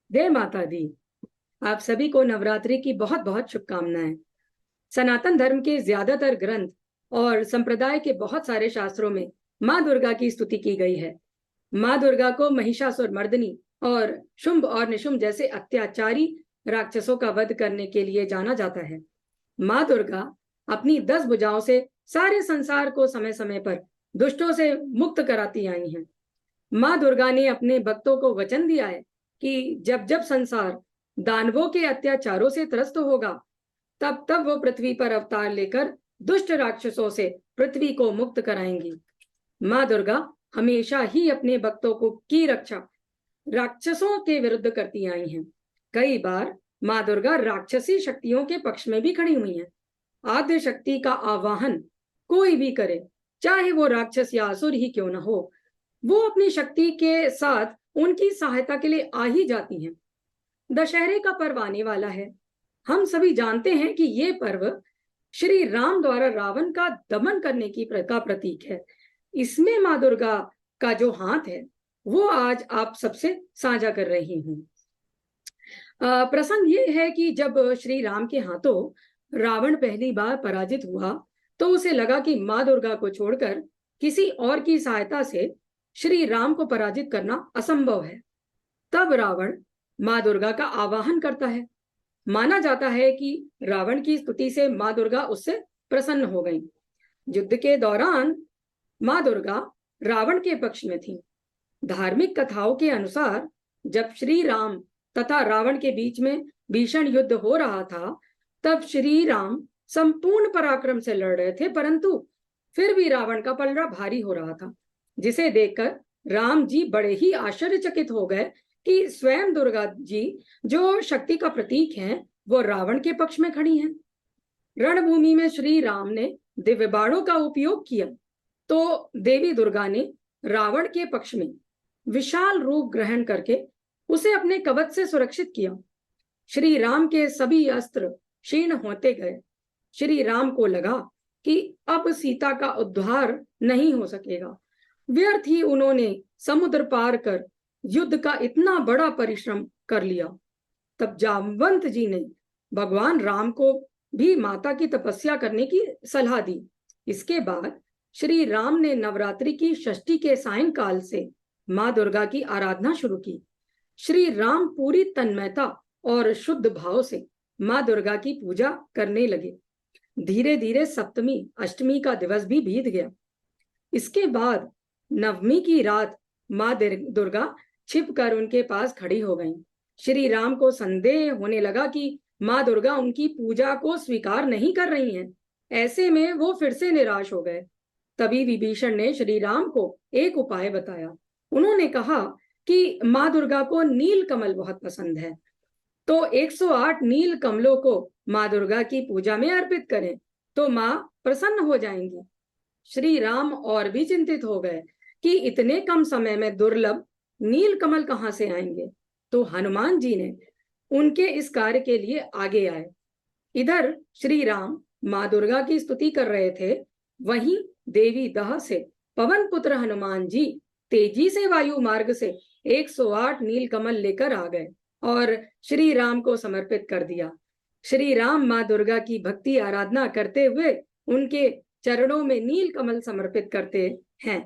जय माता दी। आप सभी को नवरात्रि की बहुत बहुत शुभकामनाएं। सनातन धर्म के ज्यादातर ग्रंथ और संप्रदाय के बहुत सारे शास्त्रों में माँ दुर्गा की स्तुति की गई है। माँ दुर्गा को महिषासुर मर्दिनी और शुंभ और निशुंभ जैसे अत्याचारी राक्षसों का वध करने के लिए जाना जाता है। माँ दुर्गा अपनी 10 भुजाओं से सारे संसार को समय समय पर दुष्टों से मुक्त कराती आई हैं। माँ दुर्गा ने अपने भक्तों को वचन दिया है कि जब जब संसार दानवों के अत्याचारों से त्रस्त होगा, तब तब वो पृथ्वी पर अवतार लेकर दुष्ट राक्षसों से पृथ्वी को मुक्त कराएंगी। माँ दुर्गा हमेशा ही अपने भक्तों को की रक्षा राक्षसों के विरुद्ध करती आई हैं। कई बार माँ दुर्गा राक्षसी शक्तियों के पक्ष में भी खड़ी हुई हैं। आद्य शक्ति का आवाहन कोई भी करे, चाहे वो राक्षस या असुर ही क्यों न हो, वो अपनी शक्ति के साथ उनकी सहायता के लिए आ ही जाती हैं। दशहरे का पर्व आने वाला है। हम सभी जानते हैं कि ये पर्व श्री राम द्वारा रावण का दमन करने का प्रतीक है। इसमें माँ दुर्गा का जो हाथ है वो आज आप सबसे साझा कर रही हूँ। प्रसंग ये है कि जब श्री राम के हाथों रावण पहली बार पराजित हुआ, तो उसे लगा कि माँ दुर्गा को छोड़कर किसी और की सहायता से श्री राम को पराजित करना असंभव है। तब रावण माँ दुर्गा का आवाहन करता है। माना जाता है कि रावण की स्तुति से माँ दुर्गा उससे प्रसन्न हो गई। युद्ध के दौरान माँ दुर्गा रावण के पक्ष में थी। धार्मिक कथाओं के अनुसार जब श्री राम तथा रावण के बीच में भीषण युद्ध हो रहा था, तब श्री राम संपूर्ण पराक्रम से लड़ रहे थे, परंतु फिर भी रावण का पलड़ा भारी हो रहा था, जिसे देखकर राम जी बड़े ही आश्चर्यचकित हो गए कि स्वयं दुर्गा जी जो शक्ति का प्रतीक हैं, वो रावण के पक्ष में खड़ी हैं। रणभूमि में श्री राम ने दिव्य बाणों का उपयोग किया, तो देवी दुर्गा ने रावण के पक्ष में विशाल रूप ग्रहण करके उसे अपने कवच से सुरक्षित किया। श्री राम के सभी अस्त्र क्षीण होते गए। श्री राम को लगा कि अब सीता का उद्धार नहीं हो सकेगा। व्यर्थ ही उन्होंने समुद्र पार कर युद्ध का इतना बड़ा परिश्रम कर लिया। तब जामवंत जी ने भगवान राम को भी माता की तपस्या करने की सलाह दी। इसके बाद श्री राम ने नवरात्रि की षष्ठी के सायंकाल से माँ दुर्गा की आराधना शुरू की। श्री राम पूरी तन्मयता और शुद्ध भाव से माँ दुर्गा की पूजा करने लगे। धीरे धीरे सप्तमी अष्टमी का दिवस भी बीत गया। इसके बाद नवमी की रात माँ दुर्गा छिपकर उनके पास खड़ी हो गईं। श्री राम को संदेह होने लगा कि माँ दुर्गा उनकी पूजा को स्वीकार नहीं कर रही हैं। ऐसे में वो फिर से निराश हो गए। तभी विभीषण ने श्री राम को एक उपाय बताया। उन्होंने कहा कि माँ दुर्गा को नील कमल बहुत पसंद है, तो 108 नील कमलों को माँ दुर्गा की पूजा में अर्पित करें, तो माँ प्रसन्न हो जाएंगी। श्री राम और भी चिंतित हो गए कि इतने कम समय में दुर्लभ नील कमल कहाँ से आएंगे, तो हनुमान जी ने उनके इस कार्य के लिए आगे आए। इधर श्री राम माँ दुर्गा की स्तुति कर रहे थे, वहीं देवी दह से पवन पुत्र हनुमान जी तेजी से वायु मार्ग से 108 नील कमल लेकर आ गए और श्री राम को समर्पित कर दिया। श्री राम माँ दुर्गा की भक्ति आराधना करते हुए उनके चरणों में नील कमल समर्पित करते हैं।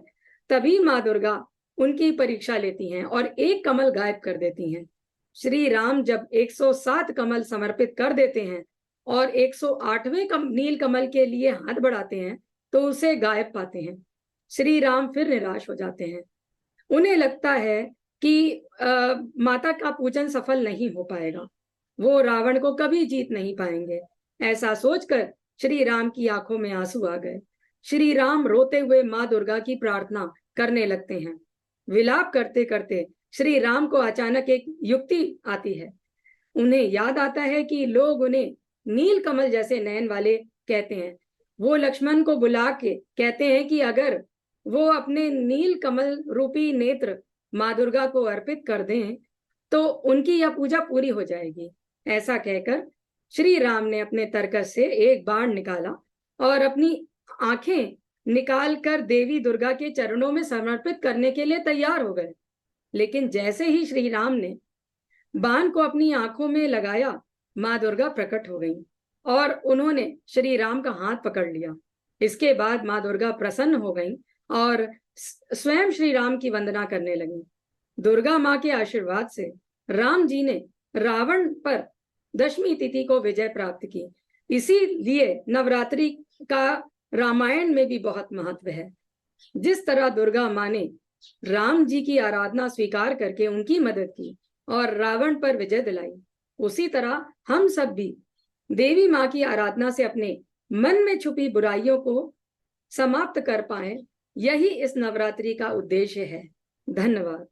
तभी माँ दुर्गा उनकी परीक्षा लेती हैं और एक कमल गायब कर देती हैं। श्री राम जब 107 कमल समर्पित कर देते हैं और 108वें नील कमल के लिए हाथ बढ़ाते हैं, तो उसे गायब पाते हैं। श्री राम फिर निराश हो जाते हैं। उन्हें लगता है कि माता का पूजन सफल नहीं हो पाएगा, वो रावण को कभी जीत नहीं पाएंगे। ऐसा सोचकर श्री राम की आंखों में आंसू आ गए। श्री राम रोते हुए माँ दुर्गा की प्रार्थना करने लगते हैं। विलाप करते करते श्री राम को अचानक एक युक्ति आती है। उन्हें याद आता है कि लोग उन्हें नील कमल जैसे नयन वाले कहते हैं। वो लक्ष्मण को बुला के कहते हैं कि अगर वो अपने नील कमल रूपी नेत्र माँ दुर्गा को अर्पित कर दें, तो उनकी यह पूजा पूरी हो जाएगी। ऐसा कहकर श्री राम ने अपने तरकस से एक बाण निकाला और अपनी आंखें निकालकर देवी दुर्गा के चरणों में समर्पित करने के लिए तैयार हो गए। लेकिन जैसे ही श्री राम ने बाण को अपनी आंखों में लगाया, माँ दुर्गा प्रकट हो गई और उन्होंने श्री राम का हाथ पकड़ लिया। इसके बाद माँ दुर्गा प्रसन्न हो गई और स्वयं श्री राम की वंदना करने लगी। दुर्गा माँ के आशीर्वाद से राम जी ने रावण पर दशमी तिथि को विजय प्राप्त की। इसीलिए नवरात्रि का रामायण में भी बहुत महत्व है। जिस तरह दुर्गा माँ ने राम जी की आराधना स्वीकार करके उनकी मदद की और रावण पर विजय दिलाई, उसी तरह हम सब भी देवी माँ की आराधना से अपने मन में छुपी बुराइयों को समाप्त कर पाए। यही इस नवरात्रि का उद्देश्य है। धन्यवाद।